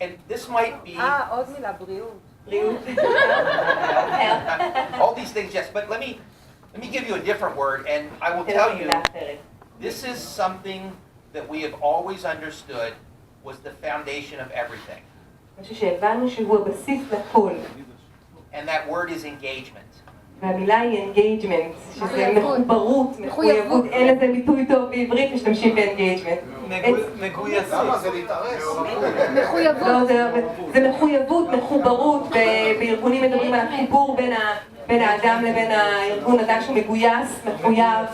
and this might be עוד מילה, בריאות. all these things, yes, but let me give you a different word, and I will tell you, this is something that we have always understood was the foundation of everything. משהו שהבנו שהוא הבסיס לכל. And that word is engagement. והמילה היא engagement, שזה מחוברות, מחויבות, אין לזה ביטוי טוב בעברית, משתמשים ב-engagement. מגויסות. למה זה להתארס? מחויבות. זה מחויבות, מחוברות, בארגונים מדברים על החיבור בין האדם לבין הארגון, אדם שהוא מגויס, מחויב.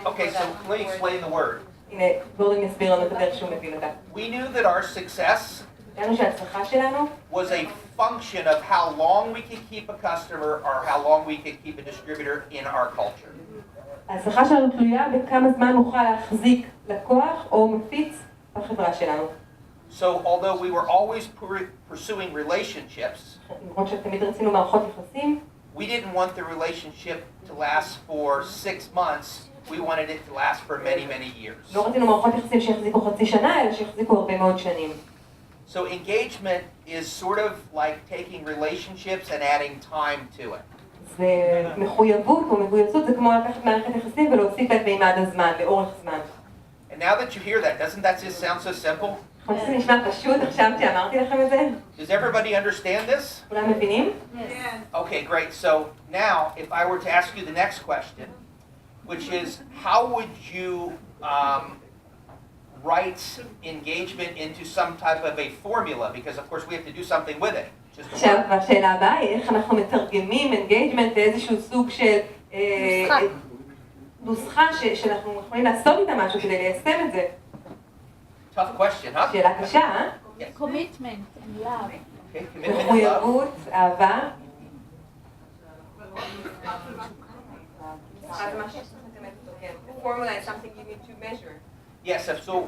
Okay, so let me explain the word. הנה, גורדון יסביר לנו את הדרך שהוא מבין אותה. We knew that our success ידענו שההצלחה שלנו was a function of how long we could keep a customer or how long we could keep a distributor in our culture. ההצלחה שלנו תלויה בכמה זמן נוכל להחזיק לקוח או מפיץ בחברה שלנו. So although we were always pursuing relationships, למרות שתמיד רצינו מערכות יחסים, we didn't want the relationship to last for 6 months. We wanted it to last for many, many years. לא רצינו מערכות יחסים שיחזיקו חצי שנה, אלא שיחזיקו הרבה מאוד שנים. So engagement is sort of like taking relationships and adding time to it. זה מחויבות או מגויסות, זה כמו לקחת מערכת יחסים ולהוסיף את מימד הזמן, לאורך זמן. And now that you hear that, doesn't that just sound so simple? חושב שזה נשמע פשוט עכשיו שאמרתי לכם את זה? Does everybody understand this? כולם מבינים? Yes. Okay, great. So now, if I were to ask you the next question, which is, how would you write engagement into some type of a formula? Because of course we have to do something with it. עכשיו, השאלה הבאה היא איך אנחנו מתרגמים engagement לאיזשהו סוג של נוסחה שאנחנו יכולים לעשות איתה משהו כדי ליישם את זה. Tough question, huh? שאלה קשה, אה? Commitment and love. Okay, commitment and love. מחויבות, אהבה. The formula is something you need to measure. Yes, so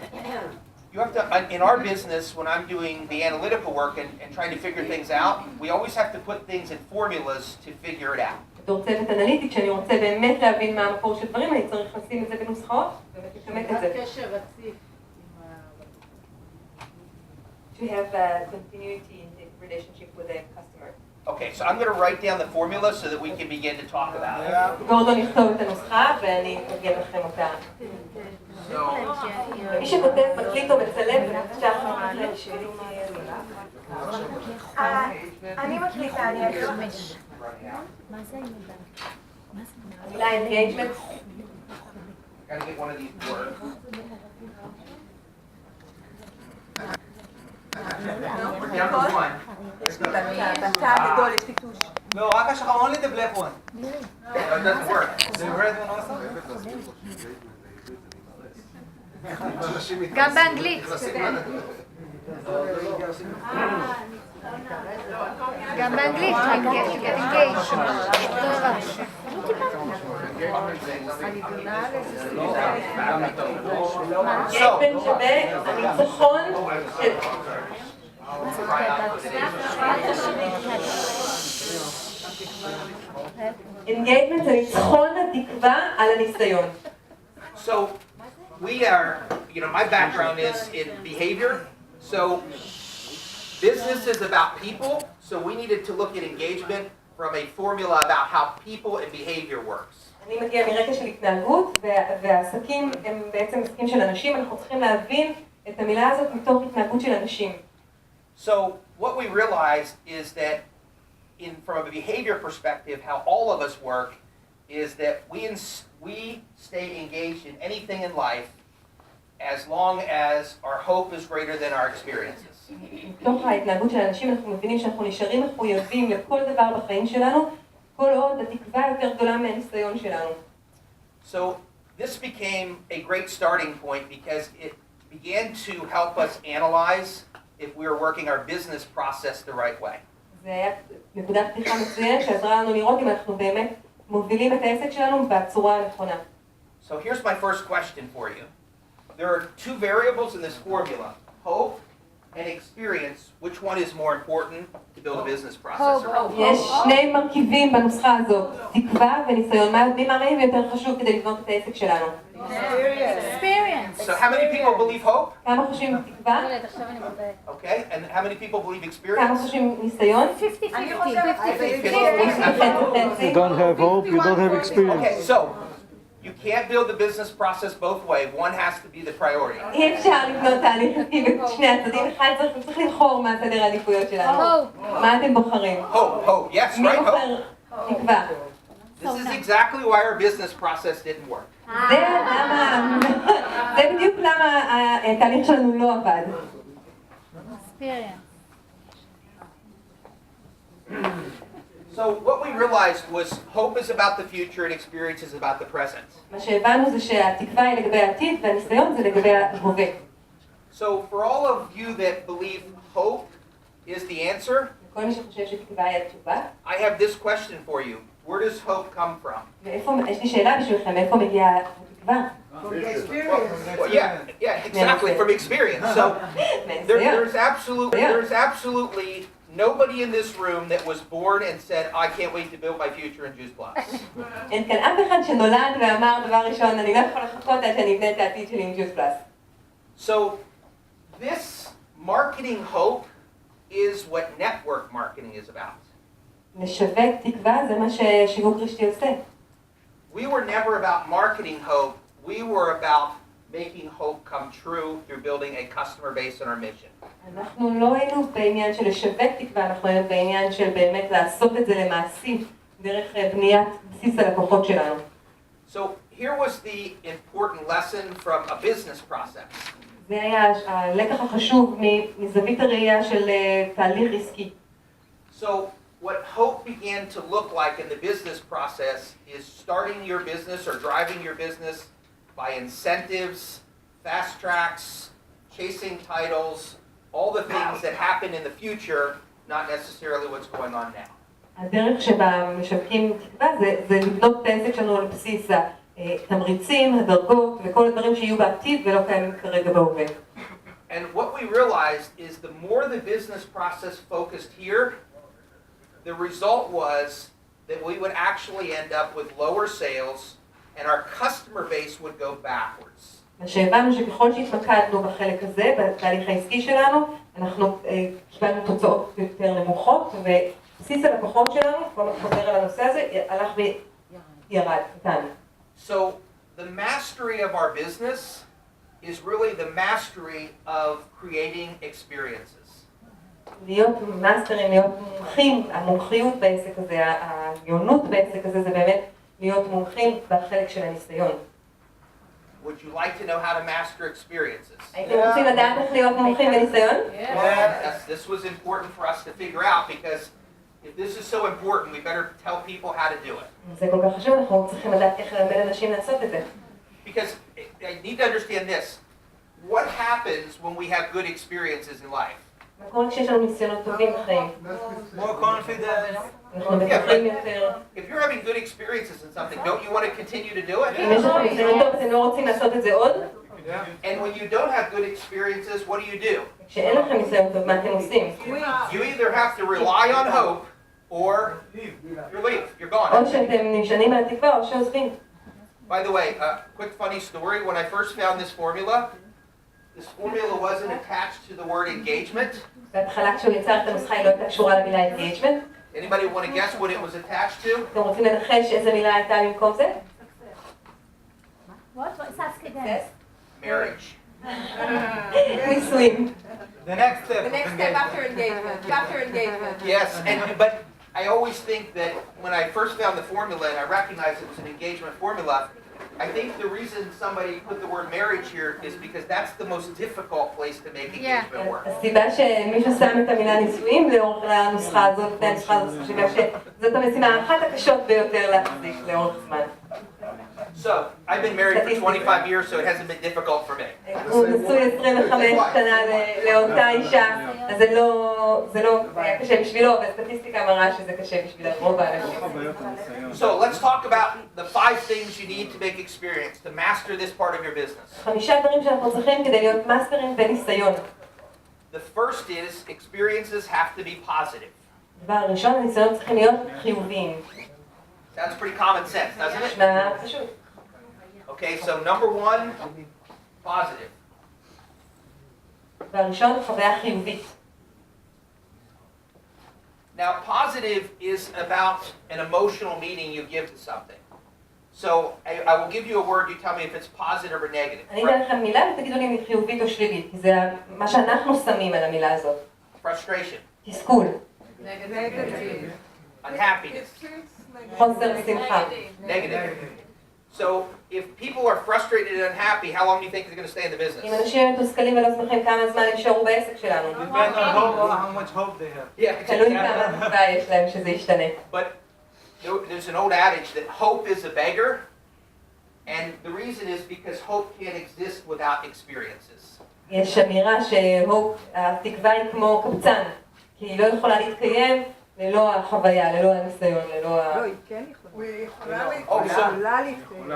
you have to, in our business, when I'm doing the analytical work and trying to figure things out, we always have to put things in formulas to figure it out. בתור צוות אנליטי, כשאני רוצה באמת להבין מה המקור של דברים, אני צריך לשים את זה בנוסחאות, באמת לכמת את זה. קשר רציף. To have a continuity in the relationship with the customer. Okay, so I'm going to write down the formula so that we can begin to talk about it. גורדון יכתוב את הנוסחה ואני אגיד לכם אותה. מי שכותב, מקליט או מצלם, אני מקליטה, אני אגיד. מה זה יהודה? המילה engagement. I gotta get one of these words. We're down to one. בצד הגדול יש טיטוש. לא, רק השחר, only the black one. No, it doesn't work. The red one also? גם באנגלית. גם באנגלית, engage. engagement שווה הניצחון של... engagement זה ניצחון התקווה על הניסיון. So we are, my background is in behavior. So business is about people. So we needed to look at engagement from a formula about how people and behavior works. אני מגיע מרקע של התנהגות, והעסקים הם בעצם עסקים של אנשים, אנחנו צריכים להבין את המילה הזאת מתוך התנהגות של אנשים. So what we realized is that from a behavior perspective, how all of us work is that we stay engaged in anything in life as long as our hope is greater than our experiences. מתוך ההתנהגות של אנשים אנחנו מבינים שאנחנו נשארים מחויבים לכל דבר בחיים שלנו, כל עוד התקווה יותר גדולה מהניסיון שלנו. So this became a great starting point because it began to help us analyze if we were working our business process the right way. זה היה נקודת פתיחה מצוינת שעזרה לנו לראות אם אנחנו באמת מובילים את העסק שלנו בצורה הנכונה. So here's my first question for you. There are two variables in this formula, hope and experience. Which one is more important to build a business process around? יש שני מרכיבים בנוסחה הזאת, תקווה וניסיון. מה יודעים מה יותר חשוב כדי לבנות את העסק שלנו? Experience. So how many people believe hope? כמה חושבים תקווה? עכשיו אני מודעת. Okay, and how many people believe כמה experience? חושבים ניסיון? 50-50. אני חושבת 50-50. You don't have hope, you don't have experience. Okay, so you can't build the business process both ways. One has to be the priority. אי אפשר לבנות תהליך עסקי בשני הצדדים, אחד צריך לבחור מה סדר העדיפויות שלנו. מה אתם בוחרים? Hope, yes, מי right? Hope. בוחר תקווה? This is exactly why our business process didn't work. זה בדיוק למה התהליך שלנו לא עבד. Experience. So what we realized was hope is about the future and experience is about the present. מה שהבנו זה שהתקווה היא לגבי העתיד והניסיון זה לגבי ההווה. So for all of you that believe hope is the answer, כל מי שחושב שתקווה היא התשובה, I have this question for you. Where does hope come from? יש לי שאלה בשבילכם, מאיפה מגיעה התקווה? Well, yeah, exactly, from experience. So there's absolutely nobody in this room that was born and said, I can't wait to build my future in Jews Plus. אין כאן אף אחד שנולד ואמר דבר ראשון, אני לא יכול לחכות עד שאני אבנה את העתיד שלי עם ג'וס פלאס. So this marketing hope is what network marketing is about. לשווק תקווה זה מה ששיווק רשתי עושה. We were never about marketing hope. We were about making hope come true through building a customer base on our mission. אנחנו לא היינו בעניין של לשווק תקווה, אנחנו היינו בעניין של באמת לעשות את זה למעשי דרך בניית בסיס הלקוחות שלנו. So here was the important lesson from a business process. זה היה הלקח החשוב מזווית הראייה של תהליך עסקי. So what hope began to look like in the business process is starting your business or driving your business by incentives, fast tracks, chasing titles, all the things that happen in the future, not necessarily what's going on now. הדרך שבה משווקים תקווה זה לבנות את העסק שלנו על בסיס התמריצים, הדרגות וכל הדברים שיהיו בעתיד ולא קיימים כרגע בהווה. And what we realized is the more the business process focused here, the result was that we would actually end up with lower sales and our customer base would go backwards. מה שהבנו שככל שהתמקדנו בחלק הזה, בתהליך העסקי שלנו, אנחנו קיבלנו תוצאות יותר נמוכות, ובסיס הלקוחות שלנו, כל מה חוזר על הנושא הזה, הלך וירד, קטן. So the mastery of our business is really the mastery of creating experiences. להיות מאסטרים, להיות מומחים, המומחיות בעסק הזה, העליונות בעסק הזה, זה באמת להיות מומחים בחלק של הניסיון. Would you like to know how to master experiences? הייתם רוצים לדעת איך להיות מומחים בניסיון? This was important for us to figure out because if this is so important, we better tell people how to do it. זה כל כך חשוב, אנחנו צריכים לדעת איך ללמד אנשים לעשות את זה. Because I need to understand this. What happens when we have good experiences in life? כל כשיש לנו ניסיונות טובים בחיים. More confidence. אנחנו בטוחים יותר. If you're having good experiences in something, don't you want to continue to do it? אם יש לכם ניסיון טוב, אתם לא רוצים לעשות את זה עוד? And when you don't have good experiences, what do? כשאין לכם ניסיון טוב, מה אתם עושים? You either have to rely on hope or you leave. You're gone. או שאתם נשענים על התקווה או שעוזבים. By the way, a quick funny story. When I first found this formula wasn't attached to the word engagement. בהתחלה כשהוא יצר את הנוסחה היא לא הייתה קשורה למילה engagement. Anybody want to guess what it was attached to? אתם רוצים לנחש איזה מילה הייתה במקום זה? What? What's that? Marriage. נישואים. The next step. after engagement. Yes, but I always think that when I first found the formula and I recognized it was an engagement formula, I think the reason somebody put the word marriage here is because that's the most difficult place to make engagement work. הסיבה שמישהו שם את המילה נישואים לאורך הנוסחה הזאת, הנוסחה הזאת, שזאת המשימה אחת הקשות ביותר להחזיק לאורך זמן. So, I've been married for 25 years, so it hasn't been difficult for me. הוא נשוי 25 שנה לאותה אישה, אז זה לא היה קשה בשבילו, והסטטיסטיקה מראה שזה קשה בשביל רוב האנשים. So, let's talk about the 5 things you need to make experience, to master this part of your business. 5 דברים שאנחנו צריכים כדי להיות מאסטרים בניסיון. The first is, experiences have to be positive. דבר ראשון, הניסיון צריכים להיות חיוביים. That's pretty common sense, doesn't it? נשמע פשוט. Okay, so number 1, Positive. והראשון, חוויה חיובית. Now, positive is about an emotional meaning you give to something. So I will give you a word, you tell me if it's positive or negative. אני אתן לכם מילה ותגידו לי אם היא חיובית או שלילית, כי זה מה שאנחנו שמים על המילה הזאת. Frustration, תסכול, unhappiness, חוסר שמחה. negative. So if people are frustrated and unhappy, how long do you think they're going to stay in the business? אם אנשים מתוסכלים ולא שמחים, כמה זמן הם יישארו בעסק שלנו? Depends on how much hope they have. Yeah, תלוי exactly. כמה תקווה יש להם שזה ישתנה. But there's an old adage that hope is a beggar, and the reason is because hope can't exist without experiences. יש אמירה שהתקווה היא כמו קבצן, כי היא לא יכולה להתקיים ללא החוויה, ללא הניסיון, ללא ה... לא, היא כן יכולה להתקיים.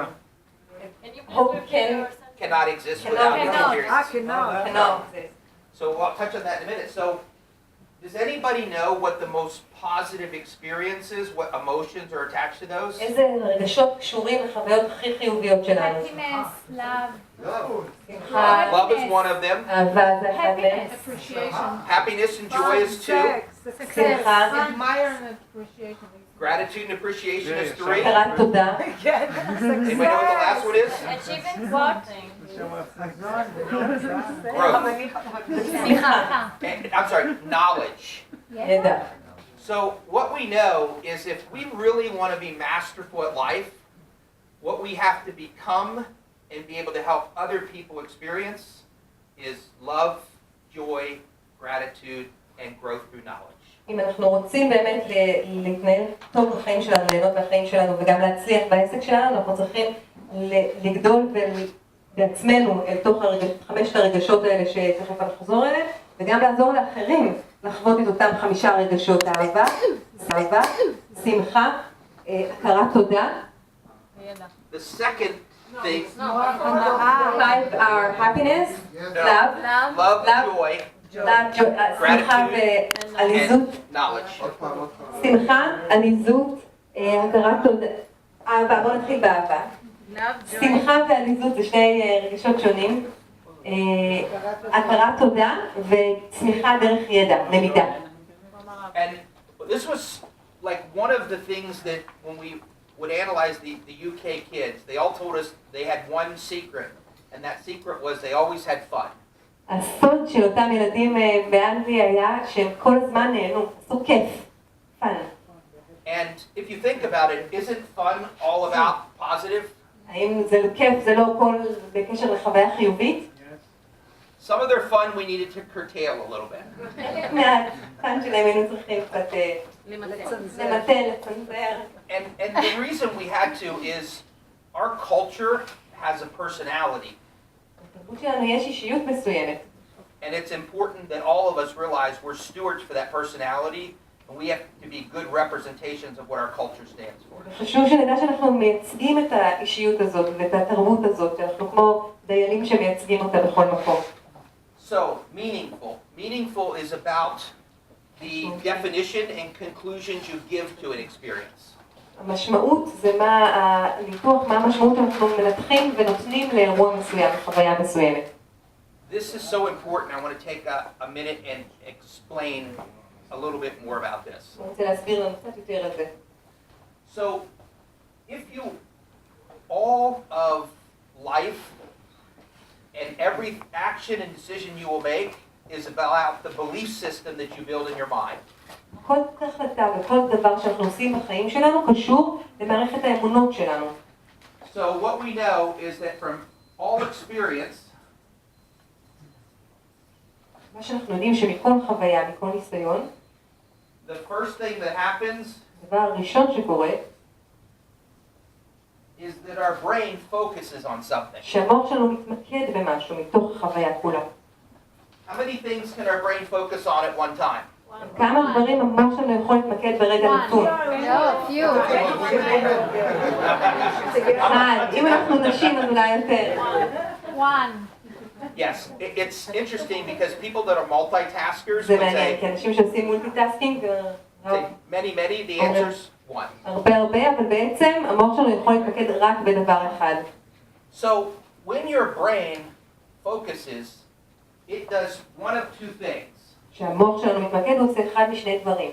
hope can Cannot exist without experience. cannot exist. So I'll touch on that in a minute. So does anybody know what the most positive experiences, what emotions are attached to those? איזה רגשות קשורים לחוויות הכי חיוביות שלנו? happiness, love, שמחה, Love is one of them. אהבה זה אחד מהם. happiness, appreciation, Happiness and joy is two. שמחה, Gratitude and appreciation is three. הכרת תודה. Anybody know what the last one is? what? Growth. שמחה, And, I'm sorry, knowledge. ידע. So what we know is if we really want to be masterful at life, what we have to become and be able to help other people experience is love, joy, gratitude, and growth through knowledge. אם אנחנו רוצים באמת להתנהל טוב בחיים שלנו, ליהנות מהחיים שלנו וגם להצליח בעסק שלנו, אנחנו צריכים לגדול בעצמנו אל תוך חמשת הרגשות האלה שתכף אנחנו נחזור אליהם, וגם לעזור לאחרים לחוות את אותם 5 רגשות: אהבה, שמחה, הכרת תודה. The second thing, 5 are happiness, love, joy, שמחה ועליזות. and knowledge. שמחה, עליזות, הכרת תודה, אהבה. בואו נתחיל באהבה. שמחה ועליזות זה שני רגשות שונים. הכרת תודה וצמיחה דרך ידע, למידה. And this was like one of the things that when we would analyze the UK kids, they all told us they had one secret, and that secret was they always had fun. הסוד של אותם ילדים באנגליה היה שהם כל הזמן נהנו, עשו כיף, fun. And if you think about it, isn't fun all about positive? האם זה כיף, זה לא הכל בקשר לחוויה חיובית? Some of their fun we needed to curtail a little bit. מהפן שלהם היינו צריכים קצת למתן, לצנזר. And the reason we had to is our culture has a personality. בתרבות שלנו יש אישיות מסוימת. And it's important that all of us realize we're stewards for that personality, and we have to be good representations of what our culture stands for. חשוב שנדע שאנחנו מייצגים את האישיות הזאת ואת התרבות הזאת, שאנחנו כמו דיילים שמייצגים אותה בכל מקום. So, meaningful. Meaningful is about the definition and conclusions you give to an experience. המשמעות זה ניתוח מה המשמעות שאנחנו מנתחים ונותנים לאירוע מסוים, לחוויה מסוימת. This is so important. I want to take a minute and explain a little bit more about this. אני רוצה להסביר לנו קצת יותר על זה. So, if you, all of life and every action and decision you will make is about the belief system that you build in your mind. כל החלטה וכל דבר שאנחנו עושים בחיים שלנו קשור למערכת האמונות שלנו. So what we know is that from all experience, מה שאנחנו יודעים שמכל חוויה, מכל ניסיון, the first thing that happens הדבר הראשון שקורה, is that our brain focuses on something. שהמוח שלנו מתמקד במשהו מתוך החוויה כולה. How many things can our brain focus on at one time? כמה דברים המוח שלנו יכול להתמקד ברגע נתון? אם אנחנו נשים אז אולי יותר. Yes, it's interesting because people that are multitaskers זה would מעניין, say, כי אנשים שעושים מולטיטאסקינג, many, the answer's one. הרבה, אבל בעצם המוח שלנו יכול להתמקד רק בדבר אחד. So when your brain focuses, it does one of two things. שהמוח שלנו מתמקד, הוא עושה אחד משני דברים.